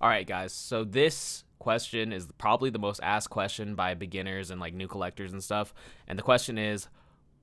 All right, guys. So this question is probably the most asked question by beginners and like new collectors and stuff. And the question is,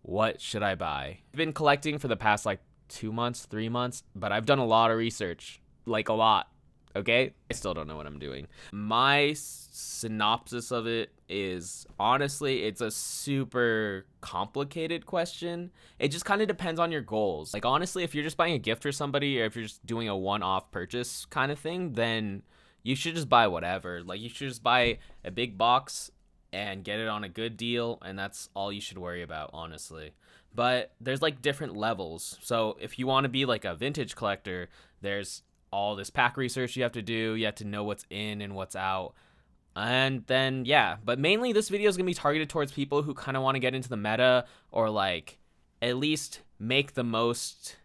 what should I buy? I've been collecting for the past like 2 months, 3 months, but I've done a lot of research, like a lot. Okay? I still don't know what I'm doing. My synopsis of it is honestly, it's a super complicated question. It just kind of depends on your goals. Like, honestly, if you're just buying a gift for somebody or if you're just doing a one off purchase kind of thing, then you should just buy whatever. Like, you should just buy a big box and get it on a good deal, and that's all you should worry about, honestly. But there's like different levels. So if you want to be like a vintage collector, there's all this pack research you have to do. You have to know what's in and what's out. And then, yeah, but mainly this video is going to be targeted towards people who kind of want to get into the meta or like at least make the most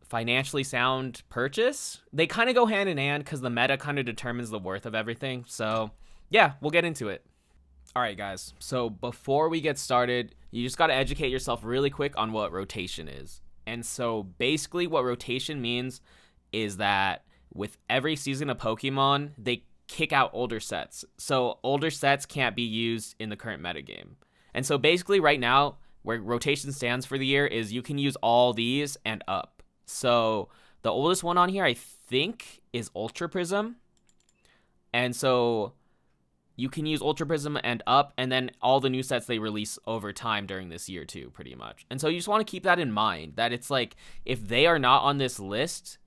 financially sound purchase. They kind of go hand in hand because the meta kind of determines the worth of everything. So yeah, we'll get into it. All right, guys. So before we get started, you just got to educate yourself really quick on what rotation is. And so basically what rotation means is that with every season of Pokemon, they kick out older sets. So older sets can't be used in the current metagame. And so basically right now, where rotation stands for the year is you can use all these and up. So the oldest one on here, I think, is Ultra Prism. And so you can use Ultra Prism and up, and then all the new sets they release over time during this year too, pretty much. And so you just want to keep that in mind, that it's like, if they are not on this list,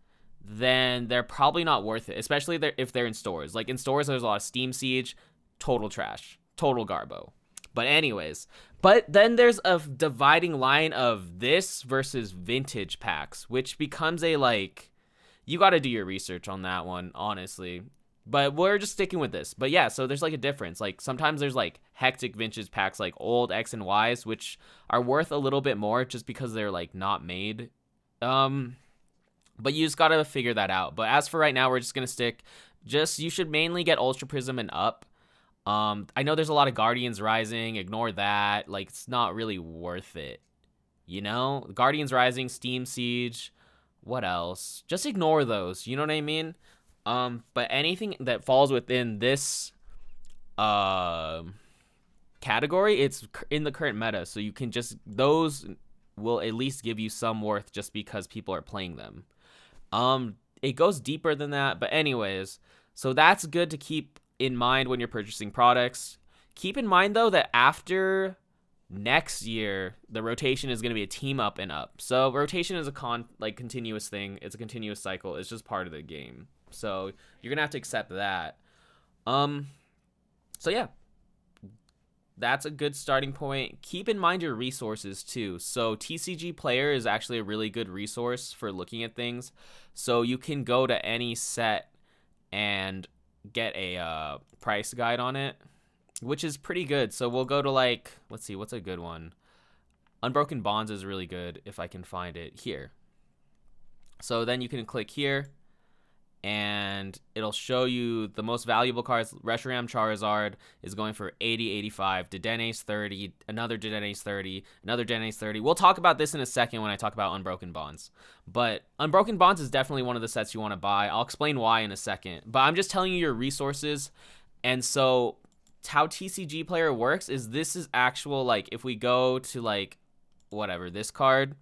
then they're probably not worth it, especially if they're in stores. Like in stores, there's a lot of Steam Siege, total trash, total garbo. But anyways, but then there's a dividing line of this versus vintage packs, which becomes a like, you got to do your research on that one, honestly. But we're just sticking with this. But yeah, so there's like a difference. Like sometimes there's like hectic vintage packs, like old X and Y's, which are worth a little bit more just because they're like not made. But you just gotta figure that out. But as for right now, we're just gonna you should mainly get Ultra Prism and up. I know there's a lot of Guardians Rising. Ignore that. Like, it's not really worth it. You know? Guardians Rising, Steam Siege. What else? Just ignore those. You know what I mean? But anything that falls within this category, it's in the current meta. So you can just, those will at least give you some worth just because people are playing them. It goes deeper than that, but anyways, so that's good to keep in mind when you're purchasing products. Keep in mind though that after next year, the rotation is going to be a team up and up. So rotation is a continuous thing. It's a continuous cycle. It's just part of the game. So you're going to have to accept that. So yeah, that's a good starting point. Keep in mind your resources too. So TCG Player is actually a really good resource for looking at things. So you can go to any set and get a price guide on it, which is pretty good. So we'll go to like, let's see, what's a good one? Unbroken Bonds is really good if I can find it here. So then you can click here and it'll show you the most valuable cards. Reshiram Charizard is going for 80, 85. Dedene's 30. Another Dedene's 30. Another Dedene's 30. We'll talk about this in a second when I talk about Unbroken Bonds. But Unbroken Bonds is definitely one of the sets you want to buy. I'll explain why in a second. But I'm just telling you your resources. And so how TCG Player works is this is actual, like, if we go to, like, whatever, this card,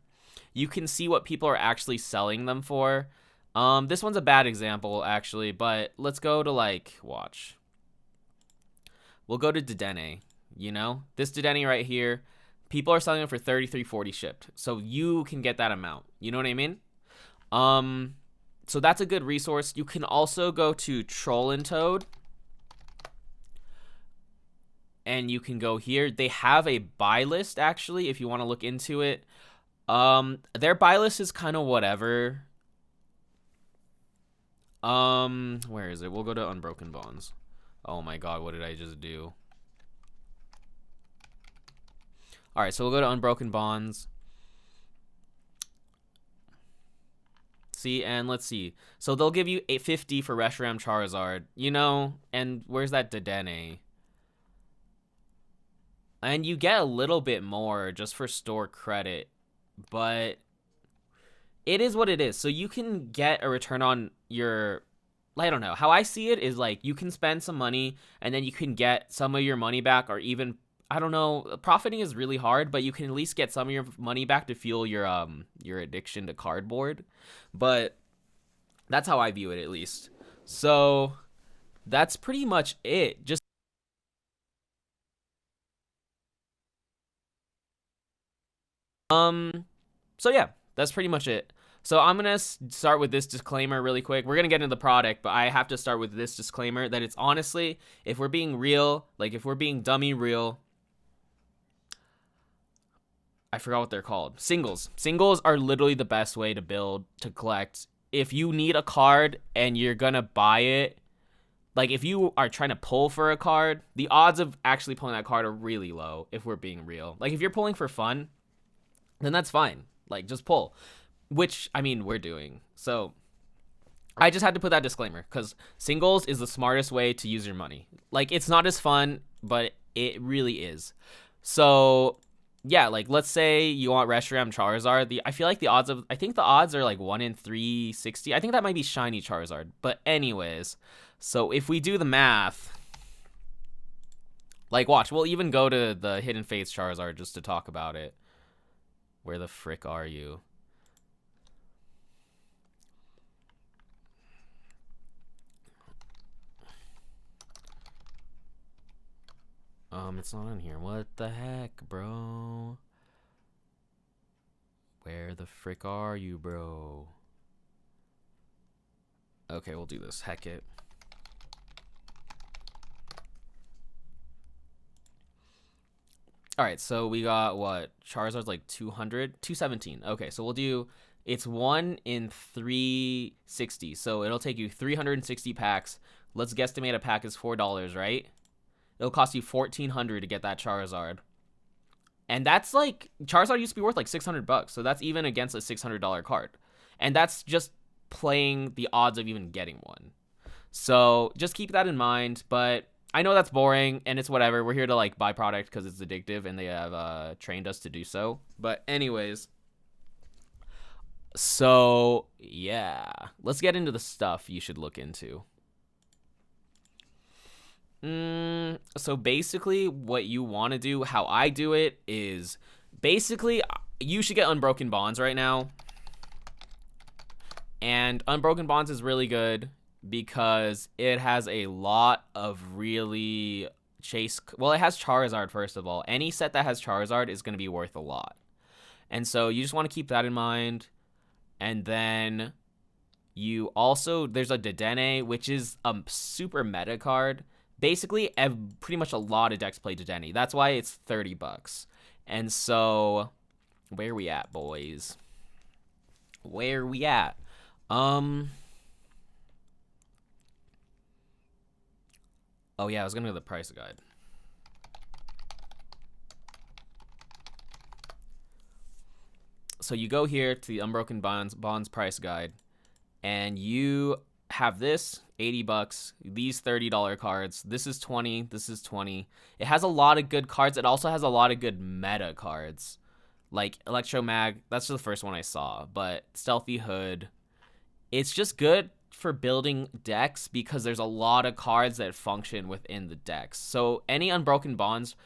you can see what people are actually selling them for. This one's a bad example, actually, but let's go to, like, watch. We'll go to Dedenne, you know? This Dedenne right here, people are selling it for $33.40 shipped, so you can get that amount. You know what I mean? So that's a good resource. You can also go to Troll and Toad, and you can go here. They have a buy list, actually, if you want to look into it. Their buy list is kind of whatever. Where is it? We'll go to Unbroken Bonds. Oh my god, what did I just do? Alright, so we'll go to Unbroken Bonds. See, and let's see. So they'll give you $850 for Reshiram Charizard, you know, and where's that Dedenne? And you get a little bit more just for store credit, but it is what it is. So you can get a return on your I don't know. How I see it is like you can spend some money and then you can get some of your money back, or even, I don't know, profiting is really hard, but you can at least get some of your money back to fuel your addiction to cardboard. But that's how I view it, at least. So that's pretty much it. Just so yeah, that's pretty much it. So I'm gonna start with this disclaimer really quick. We're gonna get into the product, but I have to start with this disclaimer that it's honestly, if we're being real, like if we're being dummy real, I forgot what they're called. Singles. Singles are literally the best way to build, to collect. If you need a card and you're gonna buy it, like if you are trying to pull for a card, the odds of actually pulling that card are really low, if we're being real. Like if you're pulling for fun, then that's fine. Like just pull, which I mean we're doing. So I just had to put that disclaimer because singles is the smartest way to use your money. Like it's not as fun, but it really is. So yeah, like let's say you want Reshiram Charizard. I feel like I think the odds are like 1 in 360. I think that might be shiny Charizard. But anyways, so if we do the math, like watch, we'll even go to the Hidden Fates Charizard just to talk about it. Where the frick are you? It's not on here. What the heck, bro? Where the frick are you, bro? Okay, we'll do this. Heck it. All right, so we got what? Charizard's like 200, 217. Okay, so we'll do, it's 1 in 360. So it'll take you 360 packs. Let's guesstimate a pack is $4, right? It'll cost you 1,400 to get that Charizard. And that's like, Charizard used to be worth like $600, so that's even against a $600 card. And that's just playing the odds of even getting one. So just keep that in mind. But I know that's boring and it's whatever. We're here to like buy product because it's addictive and they have trained us to do so. But anyways, so yeah, let's get into the stuff you should look into. So basically what you want to do, how I do it, is basically you should get Unbroken Bonds right now. And Unbroken Bonds is really good because it has a lot of really well, it has Charizard, first of all. Any set that has Charizard is going to be worth a lot. And so you just want to keep that in mind. And then you also, there's a Dedenne, which is a super meta card. Basically, pretty much a lot of decks play Dedenne. That's why it's $30. And so, where are we at, boys? Where are we at? Oh yeah, I was gonna go to the price guide. So you go here to the Unbroken Bonds price guide, and you have this $80, these $30 cards. This is 20. This is 20. It has a lot of good cards. It also has a lot of good meta cards, like Electromag. That's the first one I saw, but Stealthy Hood. It's just good for building decks because there's a lot of cards that function within the decks. So any Unbroken Bonds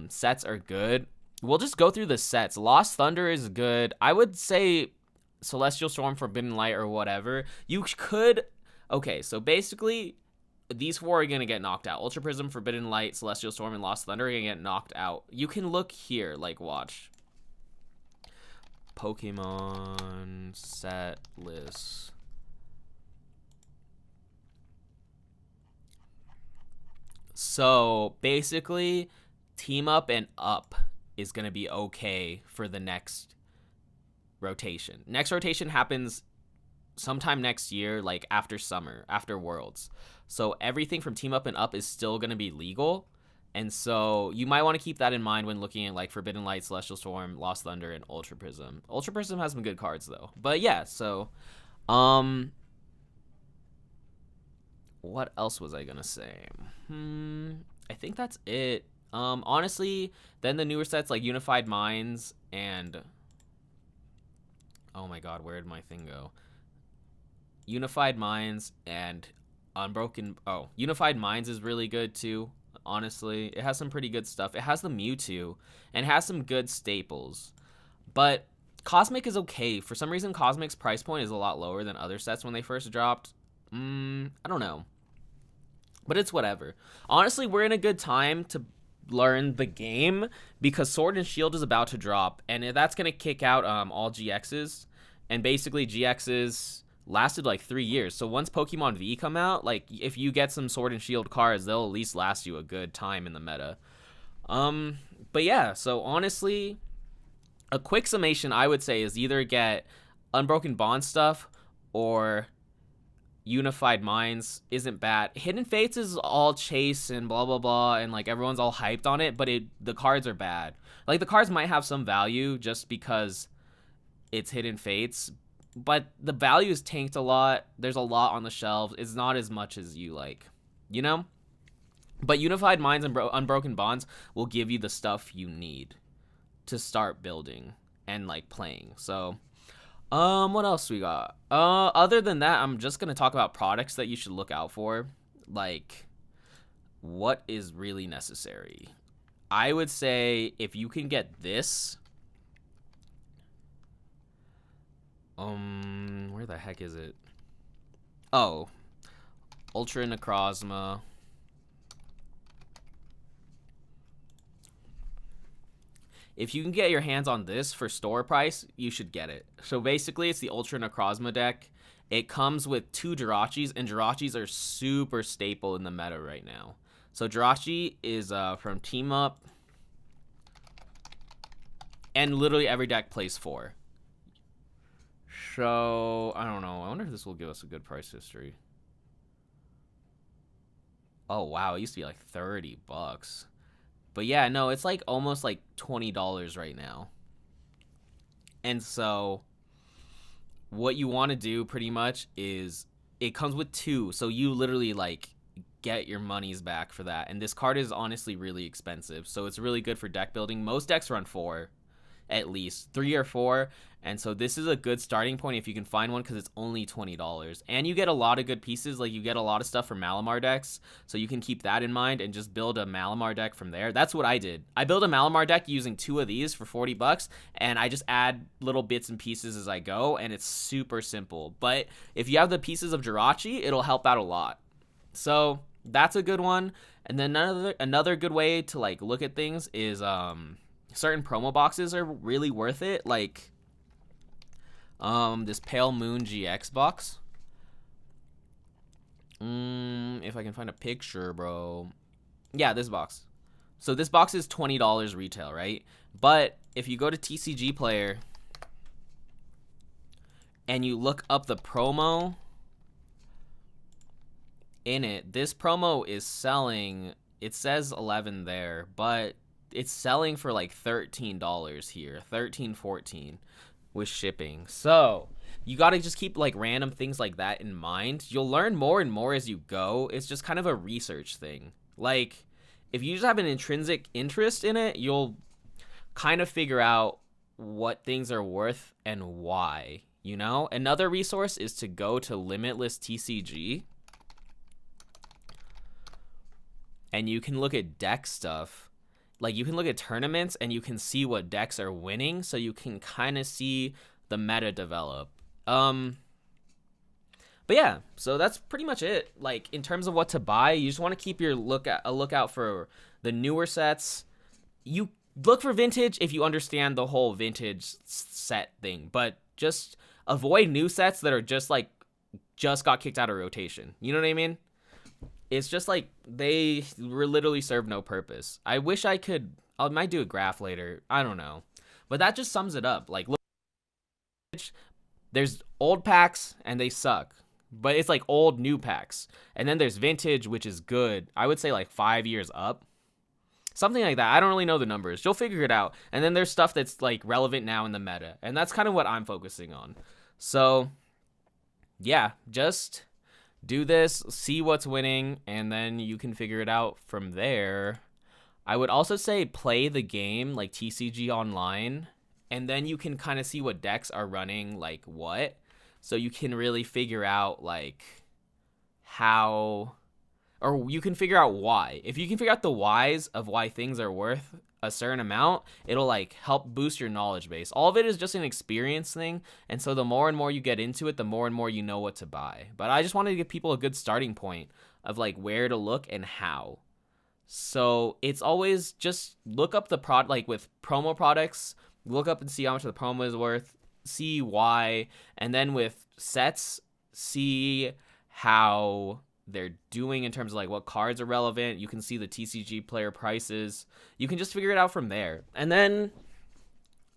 sets are good. We'll just go through the sets. Lost Thunder is good. I would say Celestial Storm, Forbidden Light, or whatever. You could... Okay, so basically, these four are going to get knocked out. Ultra Prism, Forbidden Light, Celestial Storm, and Lost Thunder are going to get knocked out. You can look here, like, watch. Pokemon set list. So, basically, Team Up and Up is going to be okay for the next rotation. Next rotation happens sometime next year, like after summer, after Worlds. So everything from Team Up and Up is still going to be legal. And so you might want to keep that in mind when looking at like Forbidden Light, Celestial Storm, Lost Thunder, and Ultra Prism. Ultra Prism has some good cards though. But yeah, so what else was I gonna say? I think that's it. Honestly, then the newer sets like Unified Minds and... Oh my god, where did my thing go? Unified Minds and Unbroken. Oh, Unified Minds is really good too. Honestly, it has some pretty good stuff. It has the Mewtwo and has some good staples. But Cosmic is okay. For some reason, Cosmic's price point is a lot lower than other sets when they first dropped. I don't know. But it's whatever. Honestly, we're in a good time to learn the game because Sword and Shield is about to drop, and that's going to kick out all GXs. And basically, GXs lasted like 3 years. So once Pokemon V come out, like if you get some Sword and Shield cards, they'll at least last you a good time in the meta. But yeah, so honestly, a quick summation I would say is either get Unbroken Bond stuff or Unified Minds isn't bad. Hidden Fates is all chase and blah blah blah, and like everyone's all hyped on it, but the cards are bad. Like the cards might have some value just because it's Hidden Fates, but the value is tanked a lot. There's a lot on the shelves. It's not as much as you like, you know? But Unified Minds and Unbroken Bonds will give you the stuff you need to start building and like playing. So what else we got? Other than that, I'm just gonna talk about products that you should look out for. Like, what is really necessary? I would say if you can get this. Where the heck is it? Oh, Ultra Necrozma. If you can get your hands on this for store price, you should get it. So basically, it's the Ultra Necrozma deck. It comes with 2 Jirachis, and Jirachis are super staple in the meta right now. So Jirachi is from Team Up, and literally every deck plays 4. So, I don't know. I wonder if this will give us a good price history. Oh, wow. It used to be like $30. But yeah, no, it's like almost like $20 right now. And so what you want to do pretty much is it comes with 2. So you literally like get your monies back for that. And this card is honestly really expensive. So it's really good for deck building. Most decks run 4, at least 3 or 4. And so this is a good starting point if you can find one because it's only $20. And you get a lot of good pieces. Like you get a lot of stuff from Malamar decks. So you can keep that in mind and just build a Malamar deck from there. That's what I did. I built a Malamar deck using 2 of these for $40. And I just add little bits and pieces as I go. And it's super simple. But if you have the pieces of Jirachi, it'll help out a lot. So that's a good one. And then another good way to like look at things is certain promo boxes are really worth it. Like this Pale Moon GX box. If I can find a picture, bro. Yeah, this box. So this box is $20 retail, right? But if you go to TCG Player and you look up the promo in it, this promo is selling, it says 11 there, but it's selling for like $13 here, 13, 14 with shipping. So you got to just keep like random things like that in mind. You'll learn more and more as you go. It's just kind of a research thing. Like if you just have an intrinsic interest in it, you'll kind of figure out what things are worth and why, you know? Another resource is to go to Limitless TCG and you can look at deck stuff. Like you can look at tournaments and you can see what decks are winning, so you can kind of see the meta develop. But yeah, so that's pretty much it. Like in terms of what to buy, you just want to keep your lookout for the newer sets. You look for vintage if you understand the whole vintage set thing, but just avoid new sets that are just got kicked out of rotation. You know what I mean? It's just like they literally serve no purpose. I wish I might do a graph later. I don't know. But that just sums it up. Like, look, there's old packs and they suck. But it's like old new packs. And then there's vintage, which is good. I would say like 5 years up. Something like that. I don't really know the numbers. You'll figure it out. And then there's stuff that's like relevant now in the meta. And that's kind of what I'm focusing on. So, yeah, just do this, see what's winning, and then you can figure it out from there. I would also say play the game, like TCG Online, and then you can kind of see what decks are running, like what. so you can really figure out like how, or you can figure out why. If you can figure out the whys of why things are worth a certain amount, it'll like help boost your knowledge base. All of it is just an experience thing, and so the more and more you get into it, the more and more you know what to buy. But I just wanted to give people a good starting point of like where to look and how. So it's always just look up the product, like with promo products, look up and see how much the promo is worth, see why, and then with sets, see how they're doing in terms of like what cards are relevant. You can see the TCG player prices. You can just figure it out from there. And then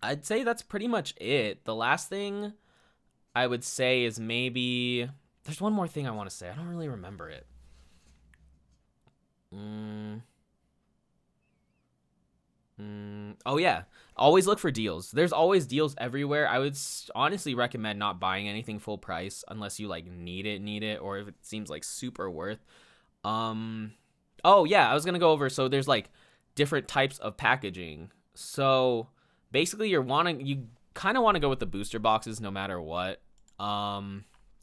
I'd say that's pretty much it. The last thing I would say is maybe there's one more thing I want to say. I don't really remember it. Oh yeah, always look for deals. There's always deals everywhere. I would honestly recommend not buying anything full price unless you like need it, or if it seems like super worth. Oh yeah, I was gonna go over. So there's like different types of packaging. So basically, you kind of want to go with the booster boxes no matter what.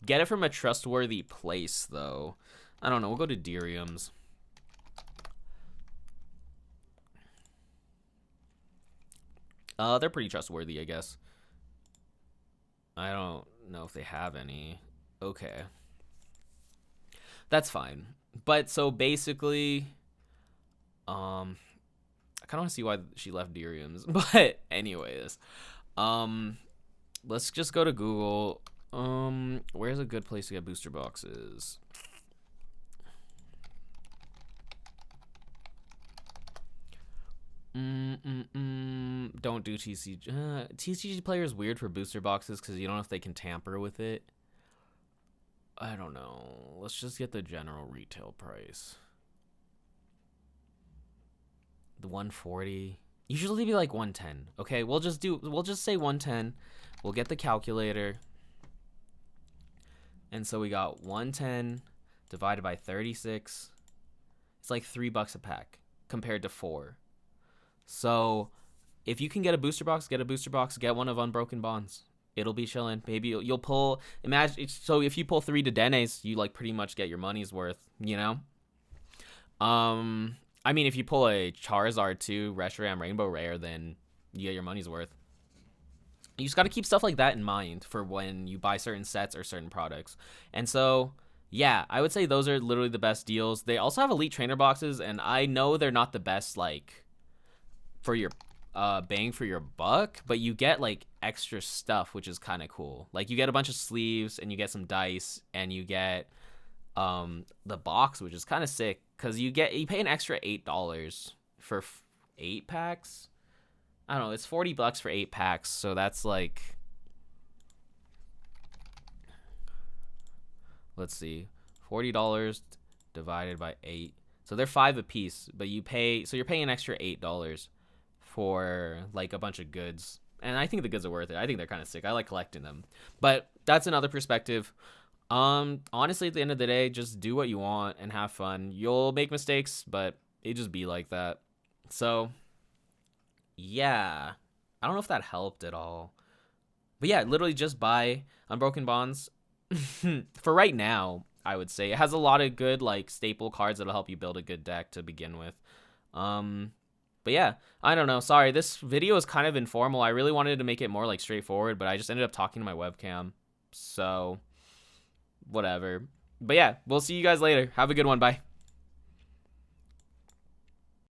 Get it from a trustworthy place though. I don't know. We'll go to Derium's. They're pretty trustworthy, I guess. I don't know if they have any. Okay. That's fine. But so basically, I kind of want to see why she left Derium's. But anyways, let's just go to Google. Where's a good place to get booster boxes? Don't do TCG. TCG Player is weird for booster boxes because you don't know if they can tamper with it. I don't know. Let's just get the general retail price. The 140. Usually be like 110. Okay, we'll just say 110. We'll get the calculator. And so we got 110 divided by 36. It's like $3 a pack compared to 4. So if you can get a booster box, get a booster box. Get one of Unbroken Bonds. It'll be chilling. Maybe you'll pull. Imagine so if you pull 3 Dedenes, you like pretty much get your money's worth. You know. I mean, if you pull a Charizard 2 Reshiram Rainbow Rare, then you get your money's worth. You just got to keep stuff like that in mind for when you buy certain sets or certain products. And so, yeah, I would say those are literally the best deals. They also have Elite Trainer boxes, and I know they're not the best like for your bang for your buck, but you get like extra stuff, which is kind of cool. Like you get a bunch of sleeves and you get some dice and you get the box, which is kind of sick because you pay an extra $8 for 8 packs. I don't know, it's $40 for 8 packs, so that's like, let's see, $40 divided by 8, so they're 5 a piece, but you're paying an extra $8 for like a bunch of goods, and I think the goods are worth it. I think they're kind of sick. I like collecting them, but that's another perspective. Honestly, at the end of the day, just do what you want and have fun. You'll make mistakes, but it just be like that. So yeah, I don't know if that helped at all, but yeah, literally just buy Unbroken Bonds for right now. I would say it has a lot of good like staple cards that'll help you build a good deck to begin with. But yeah, I don't know. Sorry, this video is kind of informal. I really wanted to make it more like straightforward, but I just ended up talking to my webcam. So whatever. But yeah, we'll see you guys later. Have a good one. Bye.